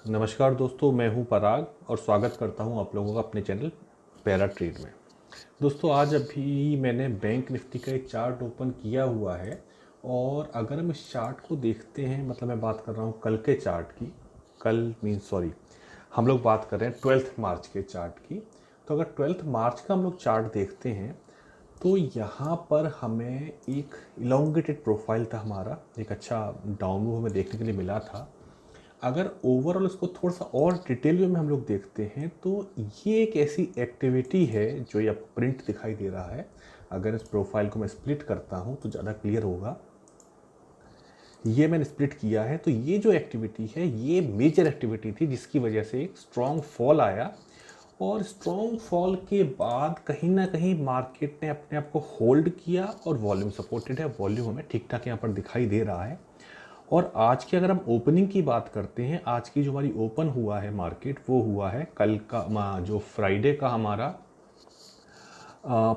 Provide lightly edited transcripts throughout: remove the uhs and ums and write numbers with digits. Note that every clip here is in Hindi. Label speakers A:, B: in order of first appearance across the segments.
A: नमस्कार दोस्तों, मैं हूं पराग और स्वागत करता हूं आप लोगों का अपने चैनल पैरा ट्रेड में। दोस्तों, आज अभी मैंने बैंक निफ्टी का एक चार्ट ओपन किया हुआ है और अगर हम इस चार्ट को देखते हैं, मतलब मैं बात कर रहा हूं कल के चार्ट की। कल मीन्स सॉरी, हम लोग बात कर रहे हैं 12 मार्च के चार्ट की। तो अगर 12 मार्च का हम लोग चार्ट देखते हैं तो यहाँ पर हमें एक इलोंगेटेड प्रोफाइल था हमारा, एक अच्छा डाउन मूव हमें देखने के लिए मिला था। अगर ओवरऑल इसको थोड़ा सा और डिटेल में हम लोग देखते हैं तो ये एक ऐसी एक्टिविटी है जो ये आपको प्रिंट दिखाई दे रहा है। अगर इस प्रोफाइल को मैं स्प्लिट करता हूँ तो ज़्यादा क्लियर होगा। ये मैंने स्प्लिट किया है तो ये जो एक्टिविटी है ये मेजर एक्टिविटी थी जिसकी वजह से एक स्ट्रॉन्ग फॉल आया। और स्ट्रॉन्ग फॉल के बाद कहीं ना कहीं मार्केट ने अपने आप को होल्ड किया और वॉल्यूम सपोर्टेड है। वॉल्यूम हमें ठीक ठाक यहाँ पर दिखाई दे रहा है। और आज की अगर हम ओपनिंग की बात करते हैं, आज की जो हमारी ओपन हुआ है मार्केट वो हुआ है कल का जो फ्राइडे का हमारा आ,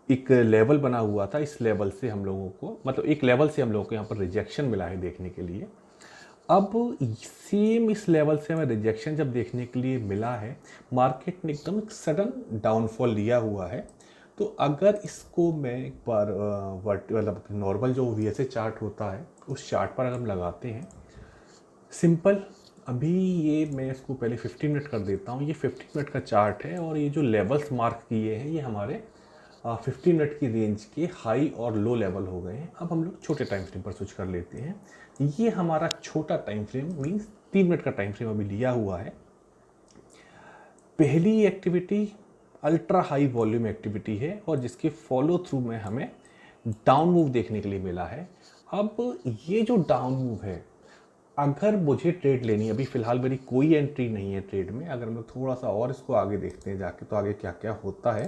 A: एक लेवल बना हुआ था। इस लेवल से हम लोगों को, मतलब एक लेवल से हम लोगों को यहाँ पर रिजेक्शन मिला है देखने के लिए। अब सेम इस लेवल से हमें रिजेक्शन जब देखने के लिए मिला है, मार्केट ने एकदम सडन डाउनफॉल लिया हुआ है। तो अगर इसको मैं एक बार मतलब नॉर्मल जो वीएसए चार्ट होता है उस चार्ट पर अगर हम लगाते हैं सिंपल, अभी ये मैं इसको पहले 15 मिनट कर देता हूँ। ये 15 मिनट का चार्ट है और ये जो लेवल्स मार्क किए हैं ये हमारे 15 मिनट की रेंज के हाई और लो लेवल हो गए हैं। अब हम लोग छोटे टाइम फ्रेम पर स्विच कर लेते हैं। ये हमारा छोटा टाइम फ्रेम मीन्स 3 मिनट का टाइम फ्रेम अभी लिया हुआ है। पहली activity ultra high volume activity है और जिसके फॉलो थ्रू में हमें डाउन मूव देखने के लिए मिला है। अब ये जो डाउन मूव है, अगर मुझे ट्रेड लेनी है, अभी फ़िलहाल मेरी कोई एंट्री नहीं है ट्रेड में। अगर हम लोग थोड़ा सा और इसको आगे देखते हैं जाके तो आगे क्या क्या होता है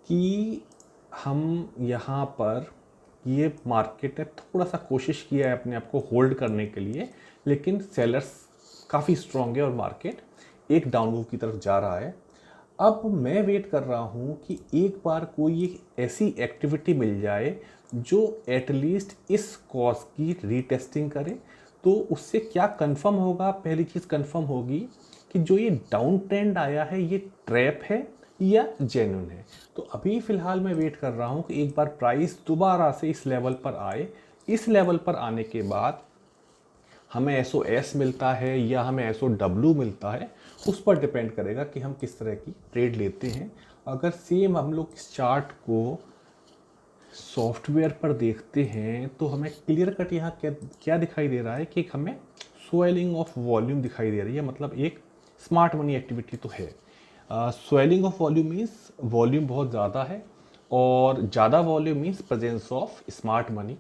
A: कि हम यहाँ पर ये मार्केट ने थोड़ा सा कोशिश किया है अपने आप को होल्ड करने के लिए, लेकिन सेलर्स काफ़ी स्ट्रॉन्ग है और मार्केट एक डाउन मूव की तरफ जा रहा है। अब मैं वेट कर रहा हूँ कि एक बार कोई एक ऐसी एक्टिविटी मिल जाए जो एटलीस्ट इस कॉज की रीटेस्टिंग करे। तो उससे क्या कंफर्म होगा, पहली चीज़ कंफर्म होगी कि जो ये डाउन ट्रेंड आया है ये ट्रैप है या जेन्युइन है। तो अभी फ़िलहाल मैं वेट कर रहा हूँ कि एक बार प्राइस दोबारा से इस लेवल पर आए। इस लेवल पर आने के बाद हमें एस मिलता है या हमें SOW मिलता है, उस पर डिपेंड करेगा कि हम किस तरह की ट्रेड लेते हैं। अगर सेम हम लोग इस चार्ट को सॉफ्टवेयर पर देखते हैं तो हमें क्लियर कट यहाँ क्या क्या दिखाई दे रहा है कि हमें स्वेलिंग ऑफ वॉल्यूम दिखाई दे रही है। मतलब एक स्मार्ट मनी एक्टिविटी तो है। Swelling of volume means volume बहुत ज़्यादा है और ज़्यादा volume means presence of smart money.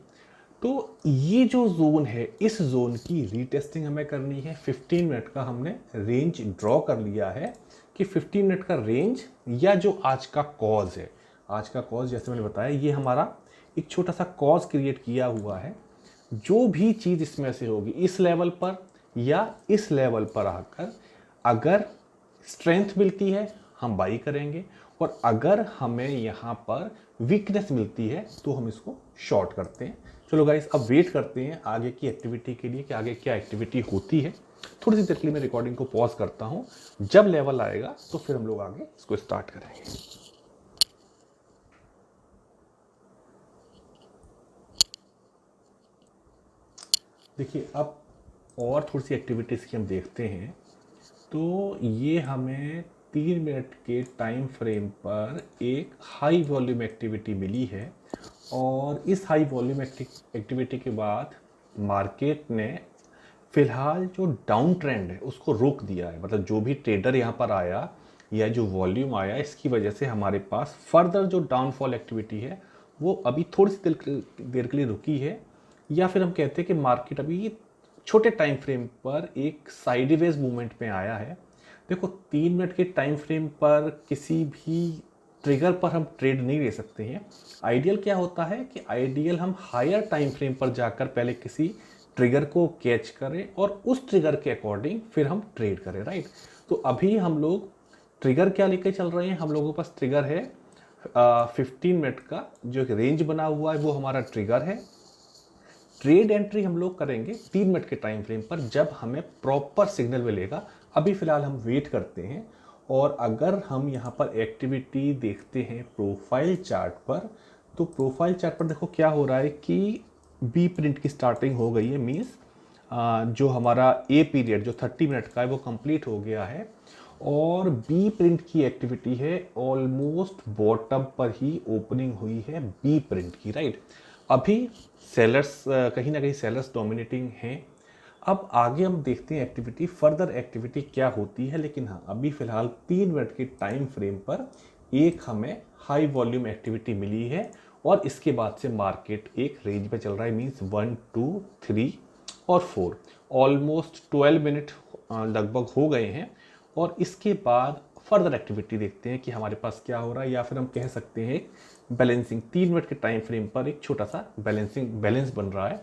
A: तो ये जो जोन है, इस जोन की रीटेस्टिंग हमें करनी है। 15 मिनट का हमने रेंज ड्रॉ कर लिया है कि 15 मिनट का रेंज या जो आज का कॉज है, आज का कॉज जैसे मैंने बताया ये हमारा एक छोटा सा कॉज क्रिएट किया हुआ है। जो भी चीज़ इसमें से होगी इस लेवल पर या इस लेवल पर आकर अगर स्ट्रेंथ मिलती है हम बाई करेंगे, और अगर हमें यहाँ पर वीकनेस मिलती है तो हम इसको शॉर्ट करते हैं। चलो गाइस, अब वेट करते हैं आगे की एक्टिविटी के लिए कि आगे क्या एक्टिविटी होती है। थोड़ी सी देर के लिए मैं रिकॉर्डिंग को पॉज करता हूँ। जब लेवल आएगा तो फिर हम लोग आगे इसको स्टार्ट करेंगे। देखिए, अब और थोड़ी सी एक्टिविटीज़ की हम देखते हैं। तो ये हमें 3 मिनट के टाइम फ्रेम पर एक हाई वॉल्यूम एक्टिविटी मिली है और इस हाई वॉल्यूम एक्टिविटी के बाद मार्केट ने फ़िलहाल जो डाउन ट्रेंड है उसको रोक दिया है। मतलब जो भी ट्रेडर यहाँ पर आया या जो वॉल्यूम आया इसकी वजह से हमारे पास फर्दर जो डाउनफॉल एक्टिविटी है वो अभी थोड़ी सी देर के लिए रुकी है। या फिर हम कहते हैं कि मार्केट अभी छोटे टाइम फ्रेम पर एक साइडवेज मूवमेंट में आया है। देखो, 3 मिनट के टाइम फ्रेम पर किसी भी ट्रिगर पर हम ट्रेड नहीं ले सकते हैं। आइडियल क्या होता है कि आइडियल हम हायर टाइम फ्रेम पर जाकर पहले किसी ट्रिगर को कैच करें और उस ट्रिगर के अकॉर्डिंग फिर हम ट्रेड करें, राइट। तो अभी हम लोग ट्रिगर क्या लेकर चल रहे हैं, हम लोगों के पास ट्रिगर है 15 मिनट का जो एक रेंज बना हुआ है वो हमारा ट्रिगर है। ट्रेड एंट्री हम लोग करेंगे 3 मिनट के टाइम फ्रेम पर जब हमें प्रॉपर सिग्नल मिलेगा। अभी फ़िलहाल हम वेट करते हैं। और अगर हम यहाँ पर एक्टिविटी देखते हैं प्रोफाइल चार्ट पर, तो प्रोफाइल चार्ट पर देखो क्या हो रहा है कि बी प्रिंट की स्टार्टिंग हो गई है। मीन्स जो हमारा ए पीरियड जो 30 मिनट का है वो कंप्लीट हो गया है। और बी प्रिंट की एक्टिविटी है ऑलमोस्ट बॉटम पर ही ओपनिंग हुई है बी प्रिंट की, राइट। अभी सेलर्स कहीं ना कहीं सेलर्स डोमिनेटिंग हैं। अब आगे हम देखते हैं एक्टिविटी, फर्दर एक्टिविटी क्या होती है। लेकिन हाँ, अभी फिलहाल 3 मिनट के टाइम फ्रेम पर एक हमें हाई वॉल्यूम एक्टिविटी मिली है और इसके बाद से मार्केट एक रेंज में चल रहा है। मीन्स 1 2 3 और 4 ऑलमोस्ट 12 मिनट लगभग हो गए हैं। और इसके बाद फर्दर एक्टिविटी देखते हैं कि हमारे पास क्या हो रहा है, या फिर हम कह सकते हैं बैलेंसिंग 3 मिनट के टाइम फ्रेम पर एक छोटा सा बैलेंस बन रहा है।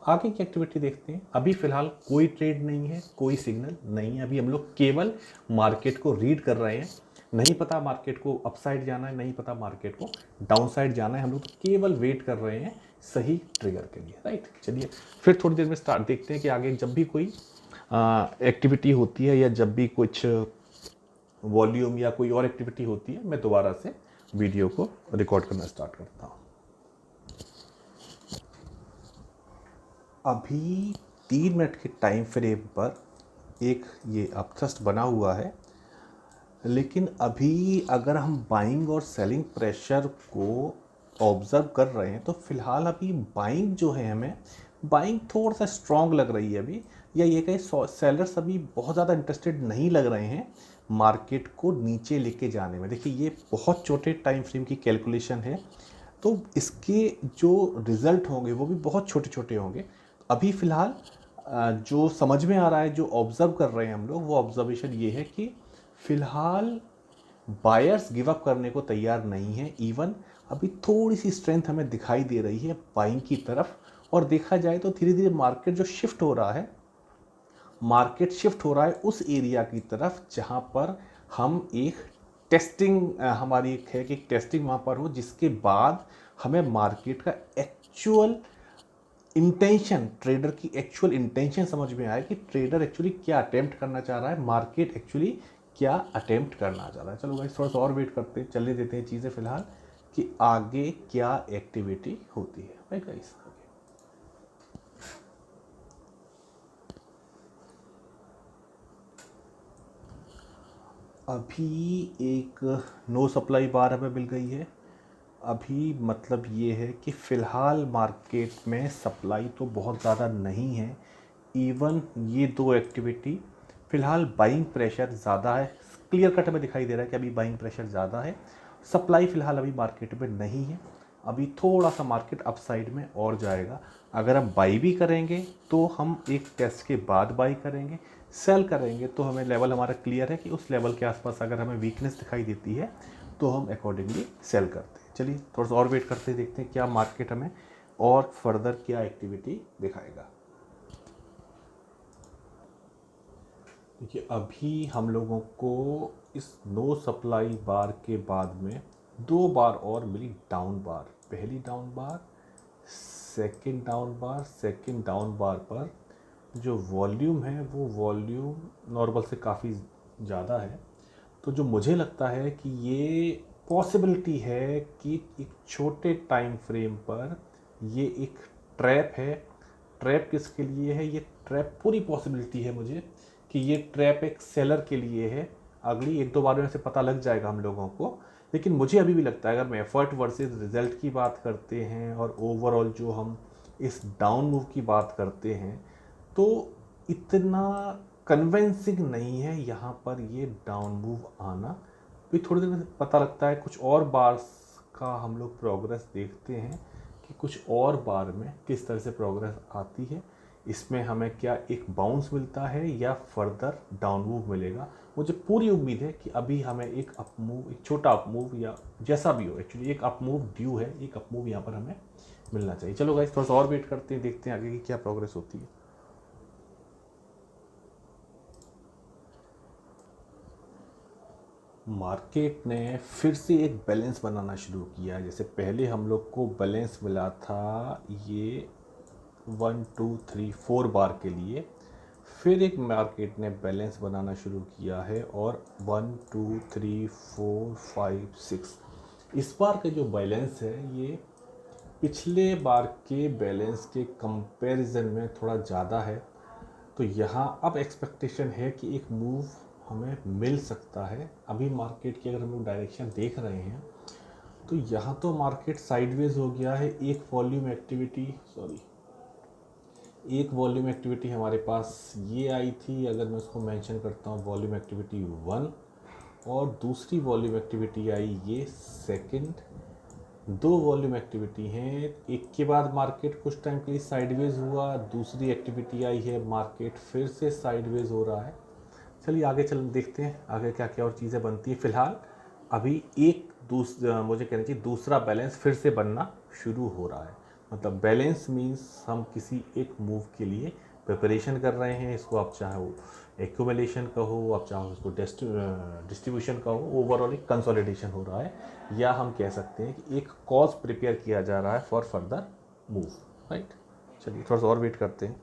A: आगे की एक्टिविटी देखते हैं। अभी फिलहाल कोई ट्रेड नहीं है, कोई सिग्नल नहीं है। अभी हम लोग केवल मार्केट को रीड कर रहे हैं। नहीं पता मार्केट को अपसाइड जाना है, नहीं पता मार्केट को डाउन साइड जाना है। हम लोग केवल वेट कर रहे हैं सही ट्रिगर के लिए, राइट। चलिए फिर थोड़ी देर में स्टार्ट देखते हैं कि आगे जब भी कोई एक्टिविटी होती है या जब भी कुछ वॉल्यूम या कोई और एक्टिविटी होती है, मैं दोबारा से वीडियो को रिकॉर्ड करना स्टार्ट करता हूँ। अभी 3 मिनट के टाइम फ्रेम पर एक ये अपथ्रस्ट बना हुआ है। लेकिन अभी अगर हम बाइंग और सेलिंग प्रेशर को ऑब्ज़र्व कर रहे हैं तो फिलहाल अभी बाइंग जो है, हमें बाइंग थोड़ा सा स्ट्रॉन्ग लग रही है अभी। या ये कहीं सेलर्स अभी बहुत ज़्यादा इंटरेस्टेड नहीं लग रहे हैं मार्केट को नीचे लेके जाने में। देखिए ये बहुत छोटे टाइम फ्रेम की कैलकुलेशन है, तो इसके जो रिज़ल्ट होंगे वो भी बहुत छोटे छोटे होंगे। अभी फ़िलहाल जो समझ में आ रहा है, जो ऑब्ज़र्व कर रहे हैं हम लोग, वो ऑब्ज़र्वेशन ये है कि फ़िलहाल बायर्स गिव अप करने को तैयार नहीं है। इवन अभी थोड़ी सी स्ट्रेंथ हमें दिखाई दे रही है बाइंग की तरफ। और देखा जाए तो धीरे धीरे मार्केट जो शिफ्ट हो रहा है, मार्केट शिफ्ट हो रहा है उस एरिया की तरफ जहां पर हम एक टेस्टिंग, हमारी एक है कि टेस्टिंग वहां पर हो, जिसके बाद हमें मार्केट का एक्चुअल इंटेंशन, ट्रेडर की एक्चुअल इंटेंशन समझ में आए कि ट्रेडर एक्चुअली क्या अटेम्प्ट करना चाह रहा है, मार्केट एक्चुअली क्या अटेम्प्ट करना चाह रहा है। चलो गाइस थोड़ा सा और वेट करते हैं, चलने देते हैं चीज़ें फिलहाल कि आगे क्या एक्टिविटी होती है। भाई गाइस अभी एक नो सप्लाई बार हमें मिल गई है। अभी मतलब ये है कि फ़िलहाल मार्केट में सप्लाई तो बहुत ज़्यादा नहीं है। इवन ये दो एक्टिविटी फ़िलहाल बाइंग प्रेशर ज़्यादा है, क्लियर कट में दिखाई दे रहा है कि अभी बाइंग प्रेशर ज़्यादा है। सप्लाई फ़िलहाल अभी मार्केट में नहीं है। अभी थोड़ा सा मार्केट अपसाइड में और जाएगा। अगर हम बाई भी करेंगे तो हम एक टेस्ट के बाद बाई करेंगे, सेल करेंगे तो हमें लेवल हमारा क्लियर है कि उस लेवल के आसपास अगर हमें वीकनेस दिखाई देती है तो हम अकॉर्डिंगली सेल करते हैं। चलिए थोड़ा सा और वेट करते हैं, देखते हैं क्या मार्केट हमें और फर्दर क्या एक्टिविटी दिखाएगा। देखिए अभी हम लोगों को इस नो सप्लाई बार के बाद में 2 बार और मिली डाउन बार। पहली डाउन बार, सेकंड डाउन बार। सेकंड डाउन बार पर जो वॉल्यूम है वो वॉल्यूम नॉर्मल से काफ़ी ज़्यादा है। तो जो मुझे लगता है कि ये पॉसिबिलिटी है कि एक छोटे टाइम फ्रेम पर ये एक ट्रैप है। ट्रैप किसके लिए है? ये ट्रैप पूरी पॉसिबिलिटी है मुझे कि ये ट्रैप एक सेलर के लिए है। अगली 1-2 बार में से पता लग जाएगा हम लोगों को। लेकिन मुझे अभी भी लगता है अगर मैं एफर्ट वर्सेस रिजल्ट की बात करते हैं और ओवरऑल जो हम इस डाउन मूव की बात करते हैं तो इतना कन्विंसिंग नहीं है यहाँ पर ये डाउन मूव आना। भी थोड़ी देर में पता लगता है। कुछ और बार्स का हम लोग प्रोग्रेस देखते हैं कि कुछ और बार में किस तरह से प्रोग्रेस आती है। इसमें हमें क्या एक बाउंस मिलता है या फर्दर डाउन मूव मिलेगा। मुझे पूरी उम्मीद है कि अभी हमें एक अप मूव, एक छोटा अप मूव या जैसा भी हो, एक्चुअली एक अप मूव ड्यू है, एक अप मूव यहाँ पर हमें मिलना चाहिए। चलो गाइस थोड़ा सा और वेट करते हैं, देखते हैं आगे की क्या प्रोग्रेस होती है। मार्केट ने फिर से एक बैलेंस बनाना शुरू किया। जैसे पहले हम लोग को बैलेंस मिला था ये 1 2 3 4 बार के लिए फिर एक मार्केट ने बैलेंस बनाना शुरू किया है और 1 2 3 4 5 6 इस बार का जो बैलेंस है ये पिछले बार के बैलेंस के कंपैरिजन में थोड़ा ज़्यादा है। तो यहाँ अब एक्सपेक्टेशन है कि एक मूव हमें मिल सकता है। अभी मार्केट की अगर हम लोग डायरेक्शन देख रहे हैं तो यहाँ तो मार्केट साइडवेज हो गया है। एक वॉल्यूम एक्टिविटी हमारे पास ये आई थी, अगर मैं उसको मेंशन करता हूँ वॉल्यूम एक्टिविटी 1, और दूसरी वॉल्यूम एक्टिविटी आई ये सेकंड। दो वॉल्यूम एक्टिविटी हैं, एक के बाद मार्केट कुछ टाइम के लिए साइडवेज हुआ, दूसरी एक्टिविटी आई है मार्केट फिर से साइडवेज हो रहा है। चलिए आगे चल देखते हैं आगे क्या क्या और चीज़ें बनती है। फिलहाल अभी एक मुझे कहना चाहिए दूसरा बैलेंस फिर से बनना शुरू हो रहा है। मतलब बैलेंस मीन्स हम किसी एक मूव के लिए प्रिपरेशन कर रहे हैं। इसको आप चाहो एक्यूमुलेशन कहो, आप चाहो इसको डिस्ट्रीब्यूशन कहो, ओवरऑल एक कंसोलिडेशन हो रहा है, या हम कह सकते हैं कि एक कॉज प्रिपेयर किया जा रहा है फॉर फर्दर मूव, राइट। चलिए थोड़ा सा और वेट करते हैं।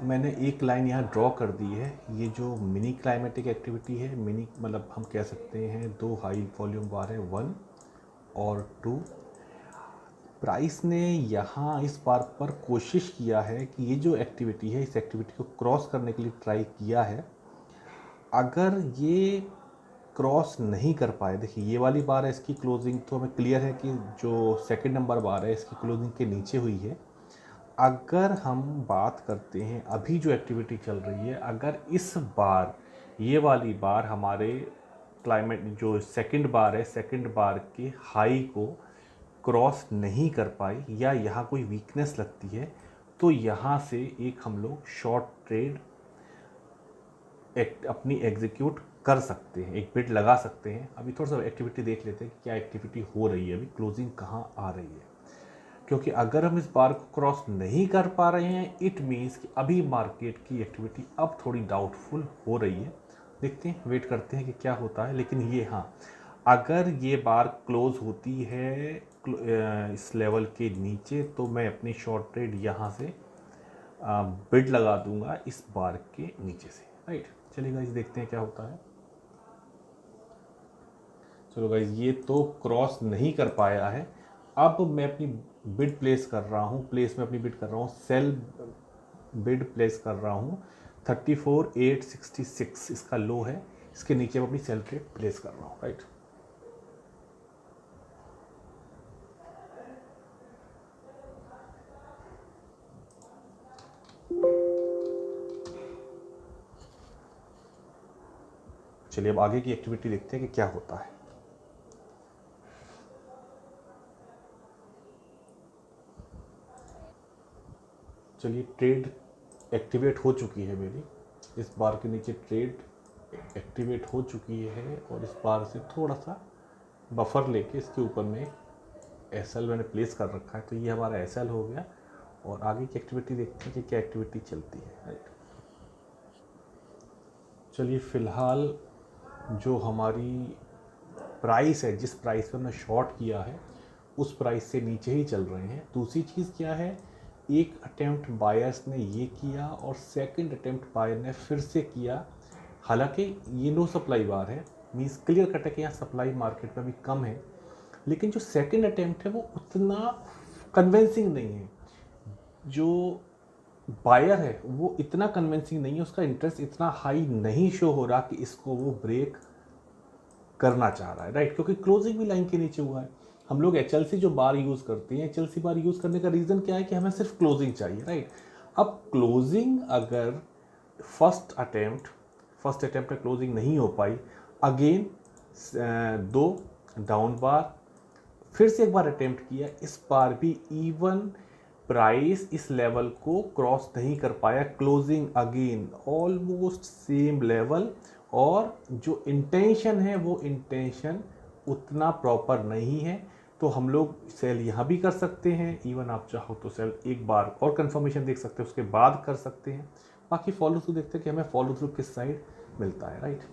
A: मैंने एक लाइन यहाँ ड्रॉ कर दी है। ये जो मिनी क्लाइमेटिक एक्टिविटी है, मिनी मतलब हम कह सकते हैं दो हाई वॉल्यूम बार है 1 और 2। प्राइस ने यहाँ इस बार पर कोशिश किया है कि ये जो एक्टिविटी है इस एक्टिविटी को क्रॉस करने के लिए ट्राई किया है। अगर ये क्रॉस नहीं कर पाए, देखिए ये वाली बार है, इसकी क्लोजिंग तो हमें क्लियर है कि जो सेकंड नंबर बार है इसकी क्लोजिंग के नीचे हुई है। अगर हम बात करते हैं अभी जो एक्टिविटी चल रही है, अगर इस बार ये वाली बार हमारे क्लाइमेट जो सेकंड बार है, सेकंड बार के हाई को क्रॉस नहीं कर पाई या यहाँ कोई वीकनेस लगती है, तो यहाँ से एक हम लोग शॉर्ट ट्रेड अपनी एग्जीक्यूट कर सकते हैं, एक बिड लगा सकते हैं। अभी थोड़ा सा एक्टिविटी देख लेते हैं कि क्या एक्टिविटी हो रही है, अभी क्लोजिंग कहाँ आ रही है। क्योंकि अगर हम इस बार को क्रॉस नहीं कर पा रहे हैं, इट मीन्स कि अभी मार्केट की एक्टिविटी अब थोड़ी डाउटफुल हो रही है। देखते हैं, वेट करते हैं कि क्या होता है। लेकिन ये हाँ, अगर ये बार क्लोज होती है इस लेवल के नीचे, तो मैं अपनी शॉर्ट ट्रेड यहाँ से बिड लगा दूंगा इस बार के नीचे से, राइट। चलिए गाइस देखते हैं क्या होता है। चलो गाइस, ये तो क्रॉस नहीं कर पाया है। अब मैं अपनी बिड प्लेस कर रहा हूँ, सेल बिड प्लेस कर रहा हूँ 34,866 इसका लो है, इसके नीचे मैं अपनी सेल ट्रेड प्लेस कर रहा हूँ, राइट। चलिए अब आगे की एक्टिविटी देखते हैं कि क्या होता है। चलिए ट्रेड एक्टिवेट हो चुकी है मेरी, इस बार के नीचे ट्रेड एक्टिवेट हो चुकी है, और इस बार से थोड़ा सा बफर लेके इसके ऊपर में एसएल मैंने प्लेस कर रखा है। तो ये हमारा एसएल हो गया, और आगे की एक्टिविटी देखते हैं कि क्या एक्टिविटी चलती है, राइट। चलिए फिलहाल जो हमारी प्राइस है, जिस प्राइस पर हमने शॉर्ट किया है उस प्राइस से नीचे ही चल रहे हैं। दूसरी चीज़ क्या है, एक अटेम्प्ट बायर्स ने ये किया और सेकंड अटेम्प्ट बायर ने फिर से किया। हालांकि ये नो सप्लाई बार है, मीन्स क्लियर कट है कि यहाँ सप्लाई मार्केट में भी कम है, लेकिन जो सेकंड अटेम्प्ट है वो उतना कन्विंसिंग नहीं है। जो बायर है वो इतना कन्विंसिंग नहीं है, उसका इंटरेस्ट इतना हाई नहीं शो हो रहा कि इसको वो ब्रेक करना चाह रहा है, राइट। क्योंकि क्लोजिंग भी लाइन के नीचे हुआ है। हम लोग एचएलसी जो बार यूज़ करते हैं, एचएलसी बार यूज़ करने का रीज़न क्या है कि हमें सिर्फ क्लोजिंग चाहिए, राइट। अब क्लोजिंग अगर फर्स्ट अटेम्प्ट में क्लोजिंग नहीं हो पाई, अगेन दो डाउन बार, फिर से एक बार अटेम्प्ट किया, इस बार भी इवन प्राइस इस लेवल को क्रॉस नहीं कर पाया, closing again almost same level, और जो इंटेंशन है वो इंटेंशन उतना प्रॉपर नहीं है। तो हम लोग सेल यहाँ भी कर सकते हैं, इवन आप चाहो तो सेल एक बार और कंफर्मेशन देख सकते हैं, उसके बाद कर सकते हैं। बाकी फॉलो थ्रू देखते हैं कि हमें फॉलो थ्रू किस साइड मिलता है, राइट।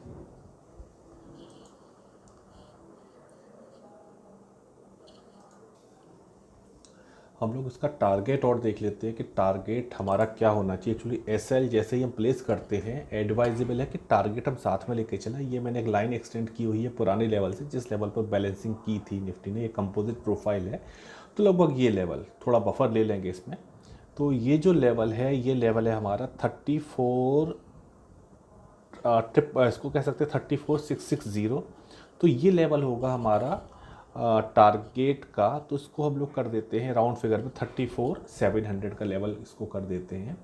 A: हम लोग इसका टारगेट और देख लेते हैं कि टारगेट हमारा क्या होना चाहिए। एक्चुअली एसएल जैसे ही हम प्लेस करते हैं एडवाइजेबल है कि टारगेट हम साथ में लेके चलें। ये मैंने एक लाइन एक्सटेंड की हुई है पुराने लेवल से, जिस लेवल पर बैलेंसिंग की थी निफ्टी ने। ये कंपोजिट प्रोफाइल है, तो लगभग ये लेवल, थोड़ा बफर ले लेंगे इसमें। तो ये जो लेवल है, ये लेवल है हमारा 34 इसको कह सकते हैं 34,660। तो ये लेवल होगा हमारा टारगेट का। तो इसको हम लोग कर देते हैं राउंड फिगर में 34,700 का लेवल इसको कर देते हैं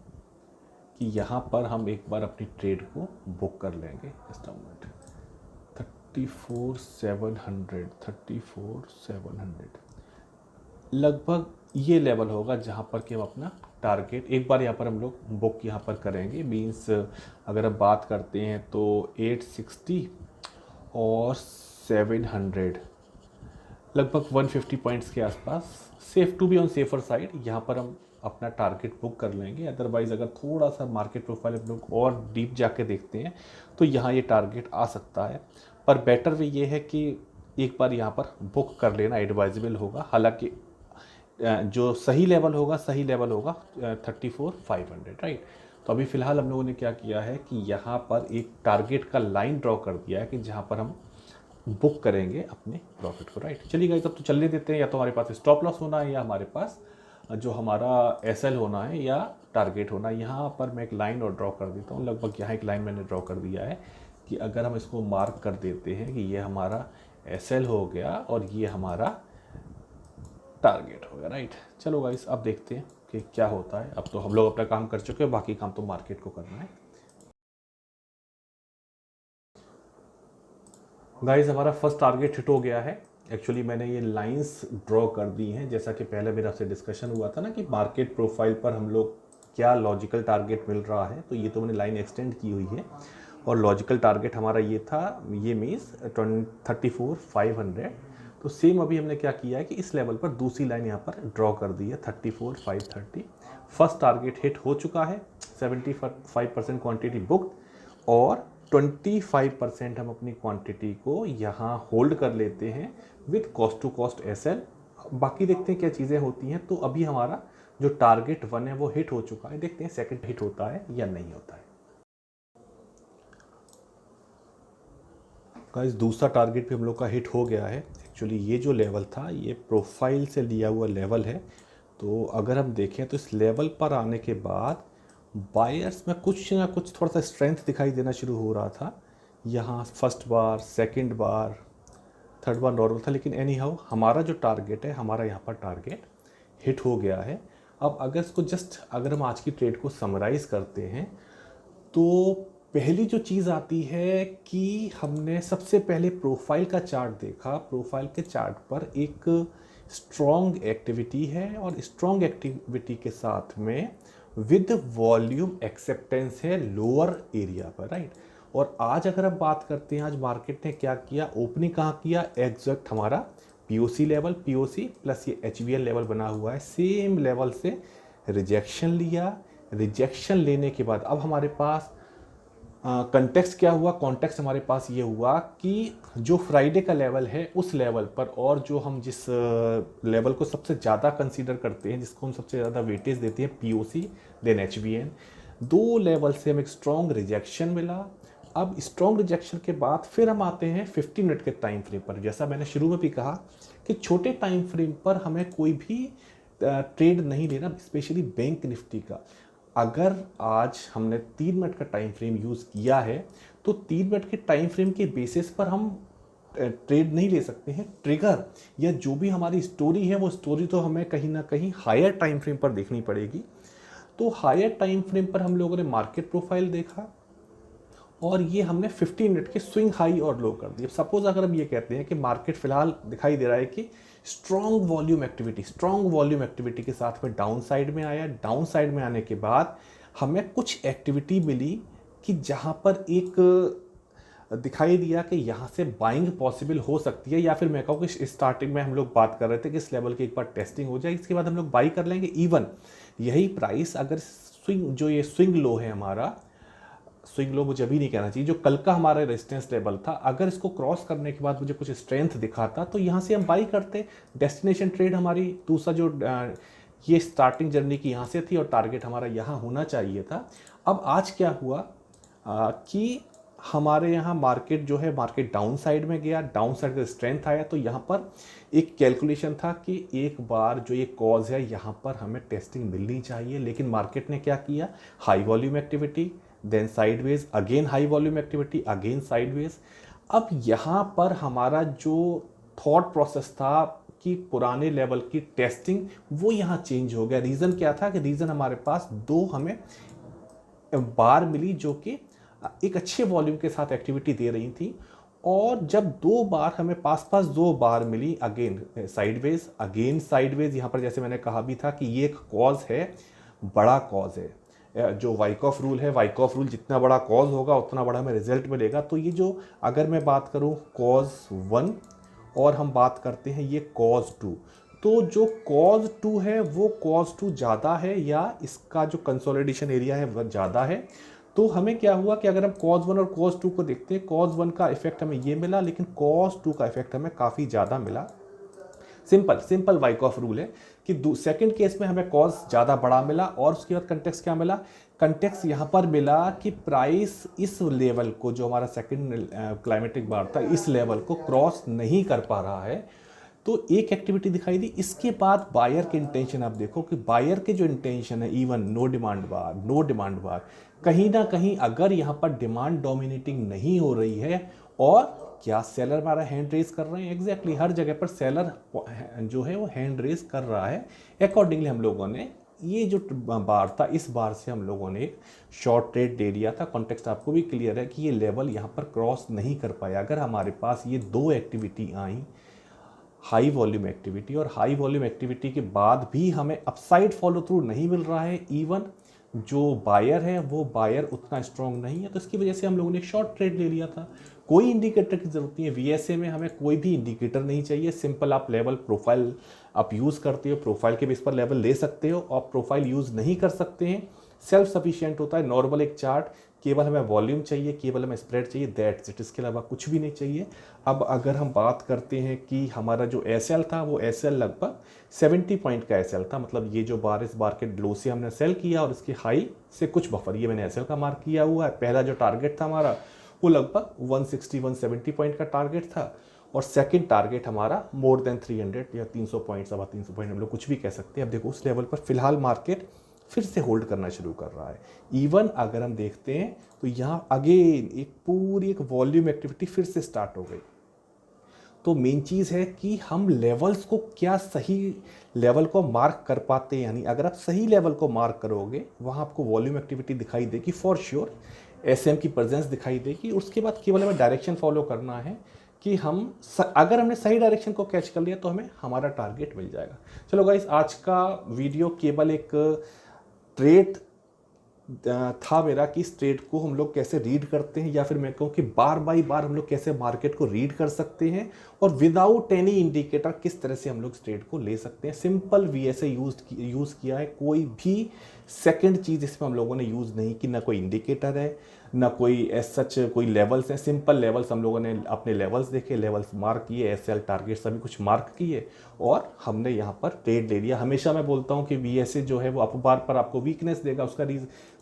A: कि यहाँ पर हम एक बार अपनी ट्रेड को बुक कर लेंगे। जस्ट अ मिनट, 34,700 लगभग ये लेवल होगा जहाँ पर कि हम अपना टारगेट एक बार यहाँ पर हम लोग बुक यहाँ पर करेंगे। मीन्स अगर हम बात करते हैं तो 860 और 700 लगभग 150 पॉइंट्स के आसपास, safe to be on safer side, यहाँ पर हम अपना टारगेट बुक कर लेंगे। अदरवाइज़ अगर थोड़ा सा मार्केट प्रोफाइल हम लोग और डीप जाके देखते हैं तो यहाँ ये टारगेट आ सकता है। पर बेटर वे ये है कि एक बार यहाँ पर बुक कर लेना एडवाइजेबल होगा। हालांकि जो सही लेवल होगा 34,500, राइट। तो अभी फ़िलहाल हम लोगों ने क्या किया है कि यहाँ पर एक टारगेट का लाइन ड्रॉ कर दिया है कि जहाँ पर हम बुक करेंगे अपने प्रॉफिट को, राइट। चलिए गाइस, अब तो चलने देते हैं। या तो हमारे पास स्टॉप लॉस होना है या हमारे पास जो हमारा एसएल होना है या टारगेट होना है। यहाँ पर मैं एक लाइन और ड्रॉ कर देता हूँ। लगभग यहाँ एक लाइन मैंने ड्रॉ कर दिया है कि अगर हम इसको मार्क कर देते हैं कि ये हमारा एसएल हो गया और ये हमारा टारगेट हो गया, राइट। चलो गाइस, अब देखते हैं कि क्या होता है। अब तो हम लोग अपना काम कर चुके हैं, बाकी काम तो मार्केट को करना है। गाइस, हमारा फर्स्ट टारगेट हिट हो गया है। एक्चुअली मैंने ये लाइंस ड्रॉ कर दी हैं, जैसा कि पहले मेरा आपसे डिस्कशन हुआ था ना कि मार्केट प्रोफाइल पर हम लोग क्या लॉजिकल टारगेट मिल रहा है। तो ये तो मैंने लाइन एक्सटेंड की हुई है और लॉजिकल टारगेट हमारा ये था, ये मीन्स 34,500। तो सेम अभी हमने क्या किया है कि इस लेवल पर दूसरी लाइन यहाँ पर ड्रॉ कर दी है 34,530। फर्स्ट टारगेट हिट हो चुका है, 75% क्वांटिटी बुक्ड और 25% हम अपनी क्वांटिटी को यहाँ होल्ड कर लेते हैं with cost to cost SL. बाकी देखते हैं क्या चीज़ें होती हैं। तो अभी हमारा जो टारगेट 1 है वो हिट हो चुका है। देखते हैं सेकंड हिट होता है या नहीं होता है। गाइस, दूसरा टारगेट भी हम लोग का हिट हो गया है। एक्चुअली ये जो लेवल था ये प्रोफाइल से लिया हुआ लेवल है। तो अगर हम देखें तो इस लेवल पर आने के बाद बायर्स में कुछ ना कुछ थोड़ा सा स्ट्रेंथ दिखाई देना शुरू हो रहा था। यहाँ फर्स्ट बार, सेकंड बार, थर्ड बार नॉर्मल था, लेकिन एनी हाउ हमारा जो टारगेट है, हमारा यहाँ पर टारगेट हिट हो गया है। अब अगर इसको जस्ट अगर हम आज की ट्रेड को समराइज़ करते हैं तो पहली जो चीज़ आती है कि हमने सबसे पहले प्रोफाइल का चार्ट देखा। प्रोफाइल के चार्ट पर एक स्ट्रॉन्ग एक्टिविटी है और स्ट्रॉन्ग एक्टिविटी के साथ में विद वॉल्यूम एक्सेप्टेंस है लोअर एरिया पर, राइट। और आज अगर हम बात करते हैं, आज मार्केट ने क्या किया, ओपनिंग कहाँ किया, एग्जैक्ट हमारा पीओसी लेवल, पीओसी प्लस ये एचवीएल लेवल बना हुआ है, सेम लेवल से रिजेक्शन लिया। रिजेक्शन लेने के बाद अब हमारे पास कंटेक्स्ट क्या हुआ, कॉन्टेक्स्ट हमारे पास ये हुआ कि जो फ्राइडे का लेवल है उस लेवल पर, और जो हम जिस लेवल को सबसे ज़्यादा कंसीडर करते हैं, जिसको हम सबसे ज़्यादा वेटेज देते हैं, पीओसी देन एचवीएन, दो लेवल से हमें एक स्ट्रॉन्ग रिजेक्शन मिला। अब स्ट्रॉन्ग रिजेक्शन के बाद फिर हम आते हैं 50 मिनट के टाइम फ्रेम पर। जैसा मैंने शुरू में भी कहा कि छोटे टाइम फ्रेम पर हमें कोई भी ट्रेड नहीं लेना, स्पेशली बैंक निफ्टी का। अगर आज हमने 3 मिनट का टाइम फ्रेम यूज़ किया है तो 3 मिनट के टाइम फ्रेम के बेसिस पर हम ट्रेड नहीं ले सकते हैं। ट्रिगर या जो भी हमारी स्टोरी है वो स्टोरी तो हमें कहीं ना कहीं हायर टाइम फ्रेम पर देखनी पड़ेगी। तो हायर टाइम फ्रेम पर हम लोगों ने मार्केट प्रोफाइल देखा और ये हमने 15 मिनट के स्विंग हाई और लो कर दिए। सपोज अगर हम ये कहते हैं कि मार्केट फिलहाल दिखाई दे रहा है कि स्ट्रॉन्ग वॉल्यूम एक्टिविटी के साथ में डाउन साइड में आया। डाउन साइड में आने के बाद हमें कुछ एक्टिविटी मिली कि जहां पर एक दिखाई दिया कि यहाँ से बाइंग पॉसिबल हो सकती है, या फिर मैं कहूँ कि स्टार्टिंग में हम लोग बात कर रहे थे कि इस लेवल की एक बार टेस्टिंग हो जाए, इसके बाद हम लोग बाई कर लेंगे। इवन यही प्राइस अगर स्विंग, जो ये स्विंग लो है हमारा, स्विंग लो मुझे अभी नहीं कहना चाहिए, जो कल का हमारा रेजिस्टेंस लेवल था, अगर इसको क्रॉस करने के बाद मुझे कुछ स्ट्रेंथ दिखाता तो यहाँ से हम बाई करते। डेस्टिनेशन ट्रेड हमारी दूसरा जो ये स्टार्टिंग जर्नी की यहाँ से थी और टारगेट हमारा यहाँ होना चाहिए था। अब आज क्या हुआ कि हमारे यहाँ मार्केट जो है मार्केट डाउन साइड में गया, डाउन साइड का स्ट्रेंथ आया, तो यहाँ पर एक कैलकुलेशन था कि एक बार जो ये कॉज है यहाँ पर हमें टेस्टिंग मिलनी चाहिए, लेकिन मार्केट ने क्या किया, high volume activity, then sideways, again high volume activity, again sideways. अब यहाँ पर हमारा जो थॉट प्रोसेस था कि पुराने लेवल की टेस्टिंग, वो यहाँ चेंज हो गया। रीज़न क्या था कि रीज़न हमारे पास दो हमें बार मिली जो कि एक अच्छे वॉल्यूम के साथ एक्टिविटी दे रही थी, और जब दो बार हमें पास पास दो बार मिली अगेन साइडवेज, यहाँ पर जैसे मैंने कहा भी था कि ये एक कॉज है, बड़ा कॉज है। जो वाइकॉफ रूल है, वाइकॉफ रूल जितना बड़ा कॉज होगा उतना बड़ा हमें रिजल्ट मिलेगा। तो ये जो अगर मैं बात करूँ कॉज 1 और हम बात करते हैं ये कॉज 2, तो जो कॉज 2 है वो कॉज 2 ज़्यादा है या इसका जो कंसोलिडेशन एरिया है वह ज़्यादा है। तो हमें क्या हुआ कि अगर हम कॉज 1 और कॉज 2 को देखते हैं, कॉज 1 का इफेक्ट हमें ये मिला, लेकिन कॉज 2 का इफेक्ट हमें काफ़ी ज़्यादा मिला। सिंपल वाइकॉफ रूल है कि सेकंड केस में हमें कॉज ज़्यादा बड़ा मिला, और उसके बाद कंटेक्स्ट क्या मिला, कंटेक्स्ट यहाँ पर मिला कि प्राइस इस लेवल को, जो हमारा सेकंड क्लाइमेटिक बार था, इस लेवल को क्रॉस नहीं कर पा रहा है। तो एक एक्टिविटी दिखाई दी। इसके बाद बायर के इंटेंशन आप देखो कि बायर के जो इंटेंशन है, इवन नो डिमांड बार, कहीं ना कहीं अगर यहाँ पर डिमांड डोमिनेटिंग नहीं हो रही है, और क्या सेलर हमारा हैंड रेज कर रहे हैं, एग्जैक्टली हर जगह पर सेलर जो है वो हैंड रेज कर रहा है। अकॉर्डिंगली हम लोगों ने ये जो बार था, इस बार से हम लोगों ने एक शॉर्ट ट्रेड ले लिया था। कॉन्टेक्स्ट आपको भी क्लियर है कि ये लेवल यहाँ पर क्रॉस नहीं कर पाया। अगर हमारे पास ये दो एक्टिविटी आई, हाई वॉल्यूम एक्टिविटी और हाई वॉल्यूम एक्टिविटी के बाद भी हमें अपसाइड फॉलो थ्रू नहीं मिल रहा है, इवन जो बायर है वो बायर उतना स्ट्रॉन्ग नहीं है, तो इसकी वजह से हम लोगों ने शॉर्ट ट्रेड ले लिया था। कोई इंडिकेटर की ज़रूरत नहीं है, वीएसए में हमें कोई भी इंडिकेटर नहीं चाहिए। सिंपल आप लेवल प्रोफाइल आप यूज़ करते हो, प्रोफाइल के बेस पर लेवल ले सकते हो, और प्रोफाइल यूज़ नहीं कर सकते हैं, सेल्फ सफिशिएंट होता है। नॉर्मल एक चार्ट, केवल हमें वॉल्यूम चाहिए, केवल हमें स्प्रेड चाहिए, दैट्स इट, इसके अलावा कुछ भी नहीं चाहिए। अब अगर हम बात करते हैं कि हमारा जो एसएल था, वो एसएल लगभग 70 पॉइंट का एसएल था, मतलब ये जो बार, इस बार के लो से हमने सेल किया और इसके हाई से कुछ बफर, ये मैंने एसएल का मार्क किया हुआ है। पहला जो टारगेट था हमारा वो लगभग 160-170 पॉइंट का टारगेट था, और सेकंड टारगेट हमारा मोर देन 300 या 300 पॉइंट, 350 पॉइंट, हम लोग कुछ भी कह सकते हैं। अब देखो उस लेवल पर फिलहाल मार्केट फिर से होल्ड करना शुरू कर रहा है। इवन अगर हम देखते हैं तो यहाँ अगेन एक पूरी एक वॉल्यूम एक्टिविटी फिर से स्टार्ट हो गई। तो मेन चीज़ है कि हम लेवल्स को क्या सही लेवल को मार्क कर पाते हैं, यानी अगर आप सही लेवल को मार्क करोगे वहाँ आपको वॉल्यूम एक्टिविटी दिखाई देगी फॉर श्योर, एसएम की प्रेजेंस दिखाई देगी। उसके बाद केवल हमें डायरेक्शन फॉलो करना है कि हम अगर हमने सही डायरेक्शन को कैच कर लिया तो हमें हमारा टारगेट मिल जाएगा। चलो गाइस, आज का वीडियो केवल एक ट्रेड था मेरा कि इस ट्रेड को हम लोग कैसे रीड करते हैं, या फिर मैं कहूँ कि बार बाई बार हम लोग कैसे मार्केट को रीड कर सकते हैं, और विदाउट एनी इंडिकेटर किस तरह से हम लोग इस ट्रेड को ले सकते हैं। सिंपल वीएसए यूज़ किया है, कोई भी सेकंड चीज़ इसमें हम लोगों ने यूज़ नहीं की, ना कोई इंडिकेटर है, ना कोई एज सच कोई लेवल्स हैं। सिंपल लेवल्स हम लोगों ने अपने लेवल्स देखे, लेवल्स मार्क किए, एसएल टारगेट सभी कुछ मार्क किए, और हमने यहाँ पर ट्रेड ले लिया। हमेशा मैं बोलता हूँ कि वीएसए जो है वो अप बार पर आपको वीकनेस देगा, उसका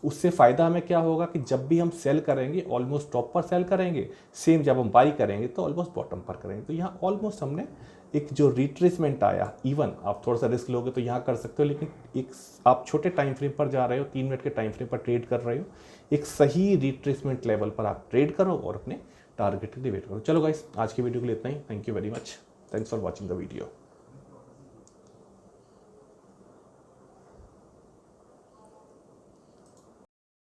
A: उससे फ़ायदा हमें क्या होगा कि जब भी हम सेल करेंगे ऑलमोस्ट टॉप पर सेल करेंगे, सेम जब हम बाई करेंगे तो ऑलमोस्ट बॉटम पर करेंगे। तो यहाँ ऑलमोस्ट हमने एक जो रिट्रेसमेंट आया, इवन आप थोड़ा सा रिस्क लोगे तो यहाँ कर सकते हो, लेकिन एक आप छोटे टाइम फ्रेम पर जा रहे हो, 3 मिनट के टाइम फ्रेम पर ट्रेड कर रहे हो, एक सही रिट्रेसमेंट लेवल पर आप ट्रेड करो और अपने टारगेट के लिए वेट करो। चलो गाइस, आज की वीडियो के लिए इतना ही। Thank you very much, thanks for watching the video.